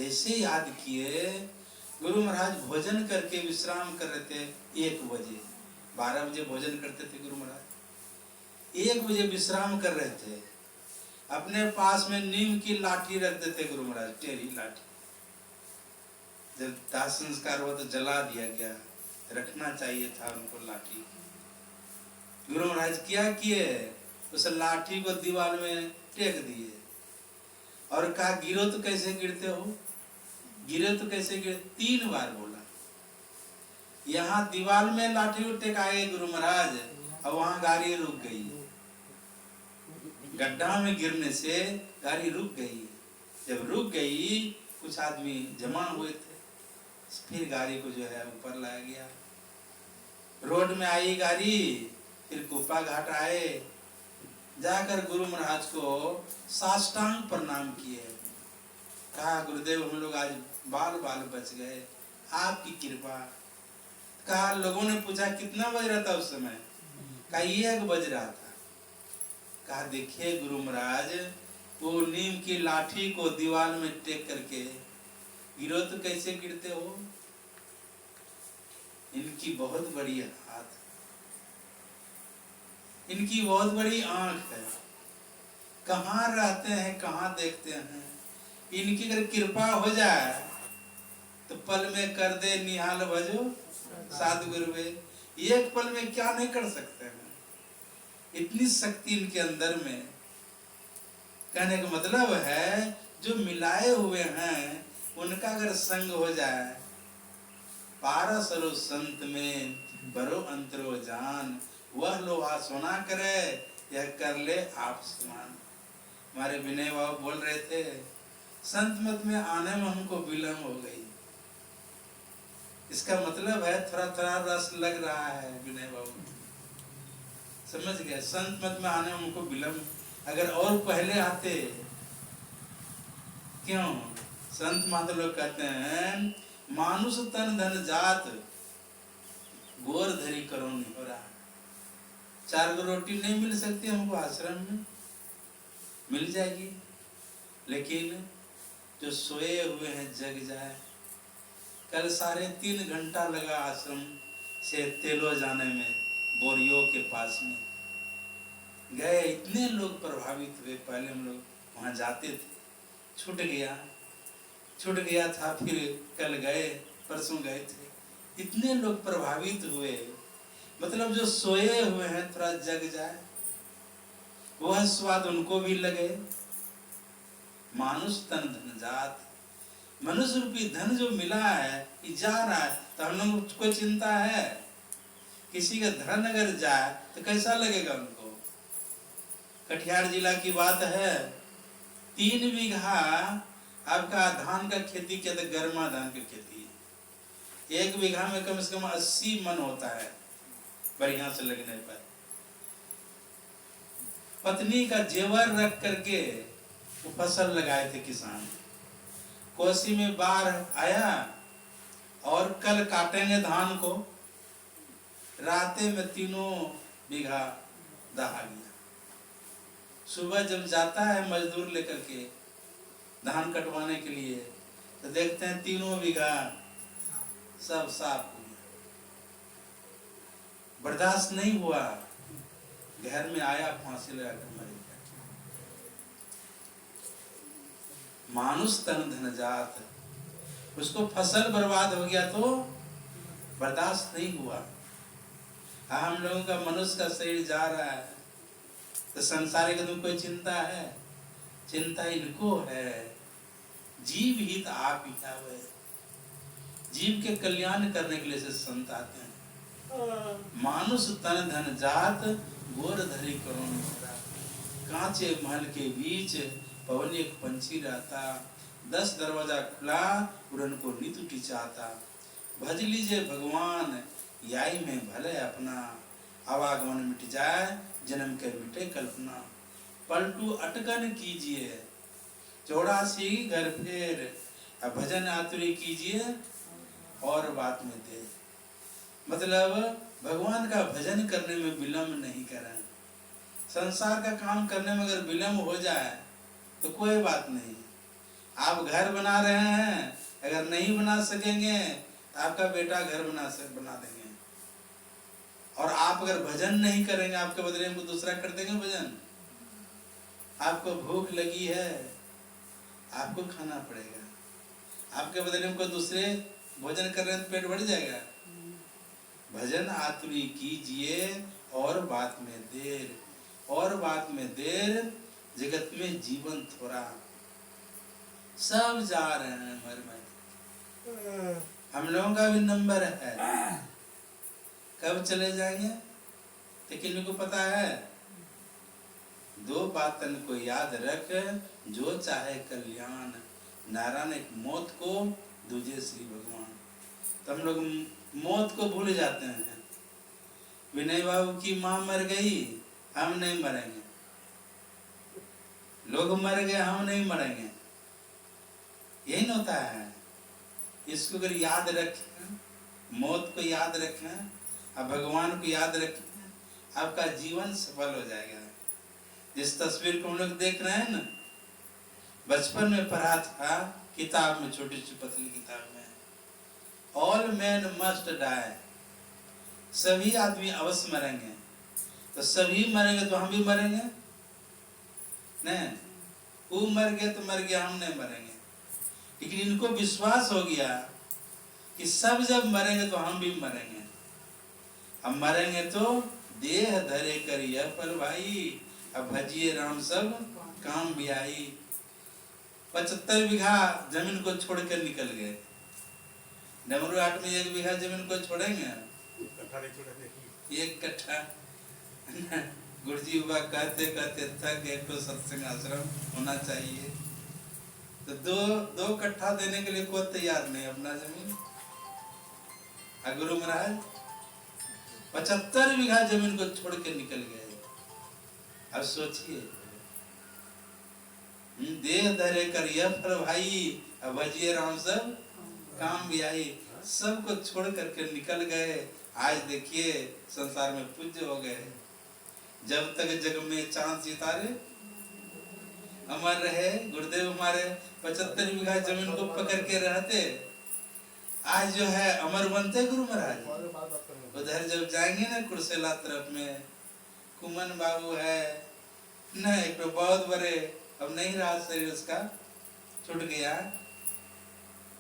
जैसे याद किए, गुरु महाराज भोजन करके विश्राम कर रहे थे 1 बजे। 12 बजे भोजन करते थे गुरु महाराज, 1 बजे विश्राम कर रहे थे। अपने पास में नीम की लाठी रखते थे गुरु महाराज, टेढ़ी लाठी। जब दाह संस्कार हुआ तो जला दिया गया, रखना चाहिए था उनको लाठी। गुरु महाराज क्या किए, उस लाठी को दीवार में टेक दिए और कहा गिरो तो कैसे गिरते हो, गिरे तो कैसे गिरे, 3 बार बोला। यहाँ दीवार में लाठी को टेकाए गुरु महाराज, और वहां गाड़ी रुक गई। गड्ढा में गिरने से गाड़ी रुक गई। जब रुक गई, कुछ आदमी जमा हुए थे, फिर गाड़ी को जो है ऊपर लाया गया। रोड में आई गाड़ी, फिर कुप्पा घाट आए, जाकर गुरु महाराज को साष्टांग प्रणाम किए। कहा गुरुदेव हम लोग आज बाल बाल बच गए, आपकी कृपा। कहा लोगों ने पूछा कितना बज रहा था उस समय, कहा 1 बज रहा था। कहा देखिए गुरु महाराज, वो नीम की लाठी को दीवार में टेक करके गिरो तो कैसे गिरते हो। इनकी बहुत बड़ी हाथ, इनकी बहुत बड़ी आंख है, कहाँ रहते हैं कहाँ देखते हैं। इनकी अगर कृपा हो जाए तो पल में कर दे निहाल भजो साधु गुरुवे। 1 पल में क्या नहीं कर सकते हैं, इतनी शक्ति इनके अंदर में। कहने का मतलब है जो मिलाए हुए हैं उनका अगर संग हो जाए, पारसरो संत में बरो अंतरो जान, वह लोहा सोना करे यह कर ले आप समान। हमारे विनय बाबू बोल रहे थे संत मत में आने में हमको विलम्ब हो गई। इसका मतलब है थोड़ा थोड़ा रस लग रहा है विनय बाबू, समझ गए। संत मत में आने में हमको विलम्ब, अगर और पहले आते। क्यों? संत महात्मा लोग कहते हैं मानुष तन धन जात, गोर धरी करो नहीं हो रहा। 4 गो रोटी नहीं मिल सकती हमको आश्रम में, मिल जाएगी, लेकिन जो सोए हुए हैं जग जाए। कल 3.5 घंटा लगा आश्रम से तेलो जाने में, बोरियो के पास में गए। इतने लोग प्रभावित हुए, पहले हम लोग वहां जाते थे, छूट गया था, फिर कल गए, परसों गए थे। इतने लोग प्रभावित हुए, मतलब जो सोए हुए हैं थोड़ा जग जाए, वह स्वाद उनको भी लगे। मानुष तन धन जात, मनुष्य रूपी धन जो मिला है ये जा रहा है, तो हम लोग को चिंता है। किसी का धन अगर जाए तो कैसा लगेगा उनको। कटिहार जिला की बात है, 3 बीघा आपका धान का खेती किया था, गर्मा धान की खेती। 1 बीघा में कम से कम 80 मन होता है बढ़िया से लगने पर। पत्नी का जेवर रख करके वो फसल लगाए थे किसान। कोसी में बाढ़ आया और कल काटेंगे धान को, राते में 3 बीघा दहा गया। सुबह जब जाता है मजदूर लेकर के धान कटवाने के लिए, तो देखते हैं 3 बीघा सब साफ हो गया। बर्दाश्त नहीं हुआ, घर में आया, फांसी लगाकर मर गया। मानुष तन धन जात, उसको फसल बर्बाद हो गया तो बर्दाश्त नहीं हुआ। हम लोगों का मनुष्य का शरीर जा रहा है तो संसार की कोई चिंता है? चिंता इनको है। जीव हित आप ही है, जीव के कल्याण करने के लिए से संत आते हैं। मानुष तन धन जात, गोर धरी करो मोरा। कांचे महल के बीच पवन एक पंछी रहता, 10 दरवाजा खुला उड़न को नित उठी चाहता। भज लीजिए भगवान याई में भले अपना, आवागमन मिट जाए जन्म के मिटे कल्पना। पलटू अटकन कीजिए 84 घर फेर, भजन आतुरी कीजिए और बात में दे। मतलब भगवान का भजन करने में विलम्ब नहीं करें। संसार का काम करने में अगर विलम्ब हो जाए तो कोई बात नहीं, आप घर बना रहे हैं, अगर नहीं बना सकेंगे तो आपका बेटा घर बना देंगे। और आप अगर भजन नहीं करेंगे, आपके बदले में दूसरा कर देंगे भजन। आपको भूख लगी है, आपको खाना पड़ेगा, आपके बदले में कोई दूसरे भोजन कर रहे हैं तो पेट भर जाएगा। भजन आतुरी कीजिए और बात में देर, और बात में देर, जगत में जीवन थोड़ा। सब जा रहे हैं मर मर, हम लोगों का भी नंबर है, कब चले जाएंगे तो किसी को पता है। दो बातन को याद रख, जो चाहे कल्याण, नारायण एक मौत को, दूजे श्री भगवान। तो हम लोग मौत को भूल जाते हैं। विनय बाबू की माँ मर गई, हम नहीं मरेंगे। लोग मर गए, हम नहीं मरेंगे। यही न होता है। इसको अगर याद रखें, मौत को याद रखें, अब भगवान को याद रखें, आपका जीवन सफल हो जाएगा। जिस तस्वीर को हम लोग देख रहे हैं ना, बचपन में पढ़ा था किताब में, छोटी सी पतली किताब में, ऑल मैन मस्ट डाई, सभी आदमी अवश्य मरेंगे। तो सभी मरेंगे तो हम भी मरेंगे नहीं। वो मर गए तो मर गया, हम नहीं मरेंगे। लेकिन इनको विश्वास हो गया कि सब जब मरेंगे तो हम भी मरेंगे। अब मरेंगे तो देह धरे करिए पर भाई, अब भजिए राम सब काम भी आई। 75 बीघा जमीन को छोड़कर निकल गए। डमरू हाट में 1 बीघा जमीन को छोड़ेंगे, 1 कट्ठा। गुरुजी बाबा कहते कहते थक गए, तो सत्संग आश्रम होना चाहिए। तो दो कट्ठा देने के लिए कोई तैयार नहीं अपना जमीन। गुरु महाराज 75 बीघा जमीन को छोड़ के निकल गए। अब सोचिए, देह धरे करिए फल भाई, अब भजिए राम सब काम भी आई। सबको छोड़ करके निकल गए। आज देखिए संसार में पूज्य हो गए। जब तक जग में चांद सितारे अमर रहे, गुरुदेव हमारे 75 बीघा जमीन को पकड़ के रहते, आज जो है अमर बनते गुरु महाराज। उधर जब जाएंगे ना कुर्सेला तरफ में, कुमन बाबू है न, एक तो बहुत बड़े, अब नहीं रहा शरीर उसका, छूट गया।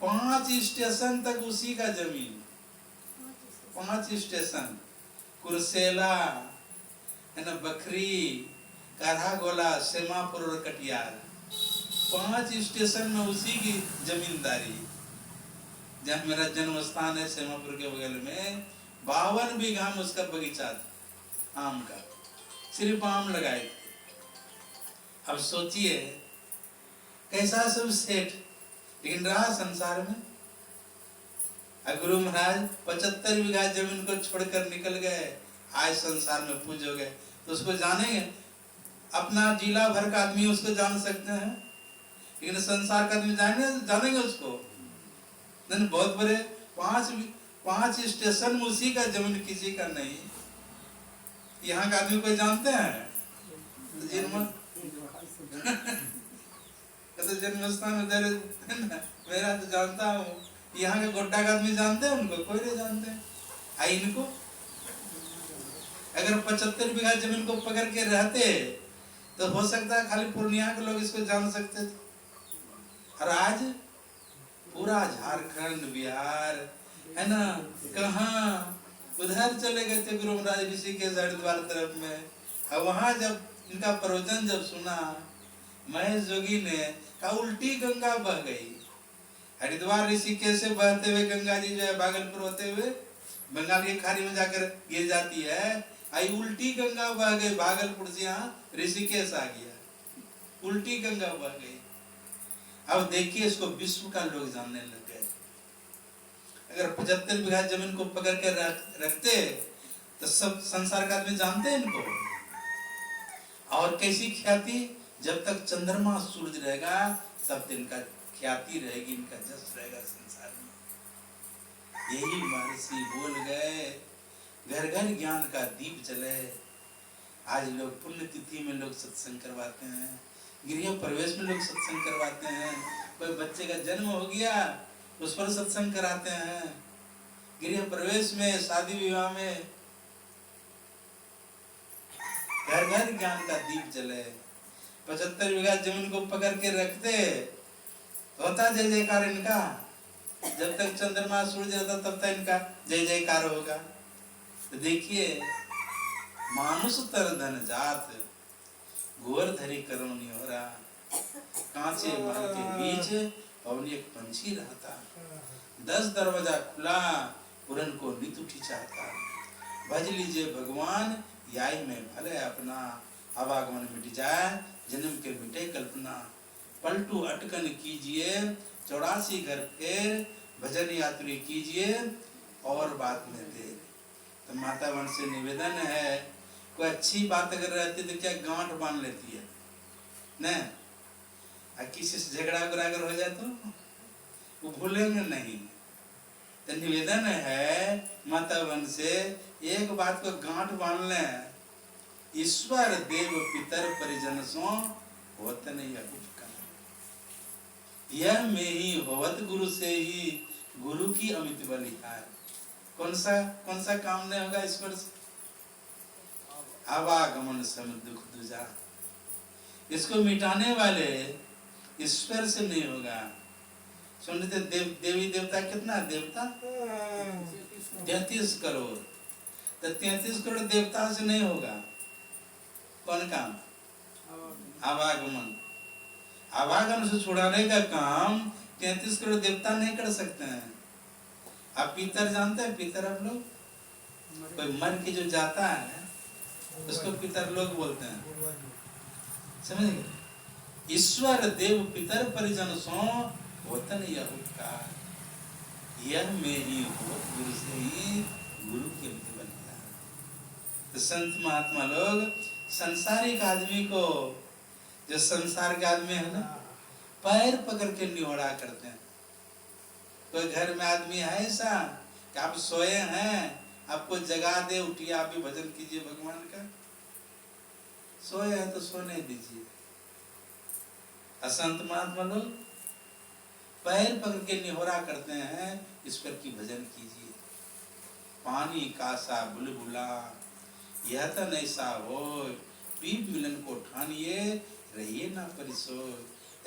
5 स्टेशन तक उसी का जमीन, 5 स्टेशन, कुर्सेला है ना, बखरी, काढ़ा गोला, सेमापुर और कटियार, 5 स्टेशन में उसी की जमींदारी। जहाँ मेरा जन्म स्थान है सेमापुर के बगल में, 52 बीघा में उसका बगीचा था आम का, सिर्फ आम लगाए। अब सोचिए कैसा सब सेठ, लेकिन रहा संसार में। गुरु महाराज 75 बीघा जमीन को छोड़कर निकल गए, आज संसार में पूज हो गए। तो उसको जानेंगे, अपना जिला भर का आदमी उसको जान सकते हैं, लेकिन संसार का आदमी जानेंगे उसको नहीं। बहुत बड़े 5 स्टेशन में उसी का जमीन, किसी का नहीं। यहाँ का आदमी कोई जानते हैं? तो जन्म स्थान उधर मेरा तो जानता हूँ। यहाँ के गोड्डा का आदमी जानते हैं उनको? कोई नहीं जानते। आई इनको अगर 75 बीघा जमीन को पकड़ के रहते तो हो सकता है खाली पूर्णिया के लोग इसको जान सकते थे। और आज पूरा झारखंड, बिहार है ना, कहाँ उधर चले गए थे गुरु महाराज ऋषिकेश हरिद्वार तरफ में। और वहां जब इनका प्रवचन जब सुना महेश जोगी ने, कहा उल्टी गंगा बह गई। हरिद्वार ऋषिकेश से बहते हुए गंगा जी जो है भागलपुर होते हुए बंगाल की खाड़ी में जाकर गिर जाती है। आई उल्टी गंगा बह गई, भागलपुर से यहाँ ऋषिकेश आ गया, उल्टी गंगा बह गई। अब देखिए इसको विश्व का लोग जानने लग गए। अगर 75 बीघा जमीन को पकड़ कर रखते तो सब संसार का आदमी जानते हैं इनको। और कैसी ख्याति, जब तक चंद्रमा सूरज रहेगा तब तक इनका ख्याति रहेगी, इनका जस रहेगा संसार में। यही महर्षि बोल गए, घर घर ज्ञान का दीप जले। आज लोग पुण्यतिथि में लोग सत्संग करवाते हैं, गृह प्रवेश में लोग सत्संग करवाते हैं, कोई बच्चे का जन्म हो गया उस पर सत्संग कराते हैं, गृह प्रवेश में, शादी विवाह में, घर घर ज्ञान का दीप जले। 75 बीघा जमीन को पकड़ के रखते, होता जय जयकार इनका। जब तक चंद्रमा सूर्य रहता तब तक इनका जय जयकार होगा। तो देखिए, मानुष तर धन जात, घोर धरी करोनी हो रहा। कांचे मन के बीच पवन एक पंछी रहता, 10 दरवाजा खुला पुरन को नित उठी चाहता। भज लीजिए भगवान याई में भले अपना, आवागमन मिट जाए जन्म के मिटे कल्पना। पलटू अटकन कीजिए 84 घर फेर, भजन यात्री कीजिए और बात में देर। तो माता वन से निवेदन है, कोई अच्छी बात अगर रहती तो क्या गांठ बांध लेती है न? किसी से झगड़ा अगर हो जाए तो वो भूलेंगे नहीं। तो निवेदन है माता वन से, एक बात को गांठ बांध लें, ईश्वर देव पितर परिजन सो होत नहीं उपकार। यह में ही होवत गुरु से ही, गुरु की अमित बलिहार। कौन सा काम नहीं होगा ईश्वर से? आवागमन सम दुख दुजा। इसको मिटाने वाले ईश्वर से नहीं होगा। सुनते देवी देवता कितना देवता 33 करोड़। तो 33 करोड़ देवता से नहीं होगा। कौन काम? आवागमन। आवागमन से छुड़ाने का काम 33 करोड़ देवता नहीं कर सकते हैं। आप पितर जानते हैं? पितर आप लोग, कोई मर के जो जाता है उसको पितर लोग बोलते हैं, समझ गए? ईश्वर देव पितर परिजन सो होतन यह उपकार। यह मेरी हो गुरु से ही, गुरु के बनता। तो संत महात्मा लोग संसारिक आदमी को, जो संसार के आदमी है ना, पैर पकड़ के निहोरा करते हैं। कोई घर में आदमी है ऐसा कि आप सोए हैं, आपको जगा दे, उठिए आप भी भजन कीजिए भगवान का। सोए हैं तो सोने दीजिए। असंत महात्मा लोग पैर पकड़ के निहोरा करते हैं, ईश्वर की भजन कीजिए। पानी कासा बुलबुला यह तो नैसा हो, पीप मिलन को ठानिए, रहिए ना परिसोय,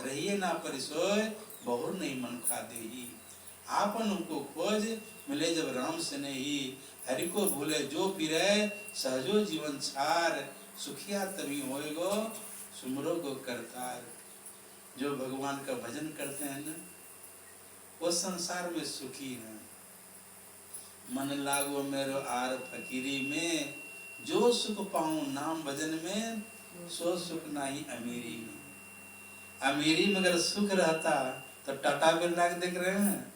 रहिए ना परिसोय, बहुर नहीं मन खा देही। आपन उनको खोज मिले जब राम से नहीं, हरि को भूले जो पिरे, सहजो जीवन छार, सुखिया तभी होएगो, सुमरो को करतार। जो भगवान का भजन करते हैं ना, वो संसार में सुखी है। मन लागो मेरो आर फकीरी में, जो सुख पाऊं नाम भजन में, सो सुख नहीं अमीरी में। अमीरी में अगर सुख रहता तो टाटा बिरला के देख रहे हैं,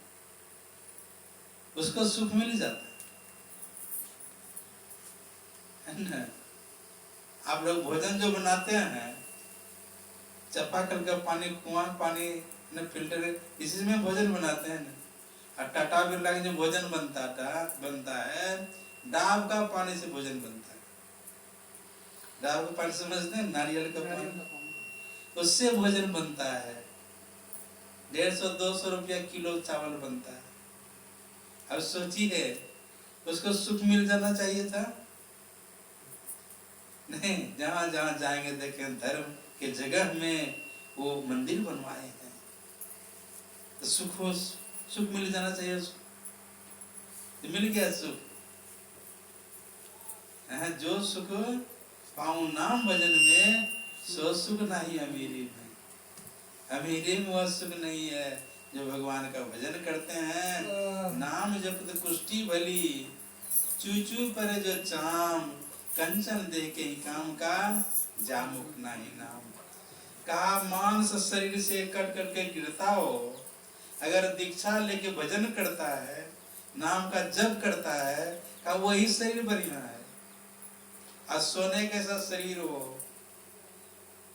उसको सुख मिल जाता है ना। आप लोग भोजन जो बनाते हैं, चापाकल का पानी, कुआं पानी न, फिल्टर, इसी में भोजन बनाते हैं ना। और टाटा बिरला के जो भोजन बनता है, डाब का पानी से भोजन बनता है। डाब का पानी समझते हैं? नारियल का पानी, उससे भोजन बनता है। 150-200 रुपया किलो चावल बनता है। अब सोचिए, उसको सुख मिल जाना चाहिए था? नहीं, जहां जहां जाएंगे देखें धर्म के जगह में वो मंदिर बनवाए हैं, तो सुख मिल जाना चाहिए उसको। तो मिल गया सुख। जो सुख पाऊं नाम भजन में, सो सुख नहीं अमीरी में। अमीरी में वह सुख नहीं है जो भगवान का भजन करते हैं। नाम जपत कुष्ठी भली, चूचू पर जो चाम, कंचन दे के ही काम का, जामुख नहीं नाम। कहा मांस शरीर से कट करके गिरता हो, अगर दीक्षा लेके भजन करता है, नाम का जप करता है, कहा वही शरीर बढ़िया है। और सोने के साथ शरीर हो,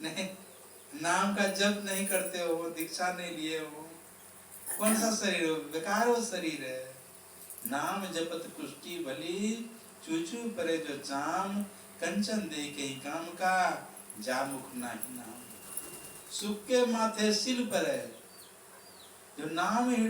नहीं, नाम का जप नहीं करते हो, दीक्षा नहीं लिए हो, कौन सा शरीर हो? बेकार वो शरीर है। नाम जपत कुष्ठी भली, चूचू परे जो चाम, कंचन दे के ही काम का, जामुख नहीं नाम। सुख के माथे सिल पर है, जो नाम हृदय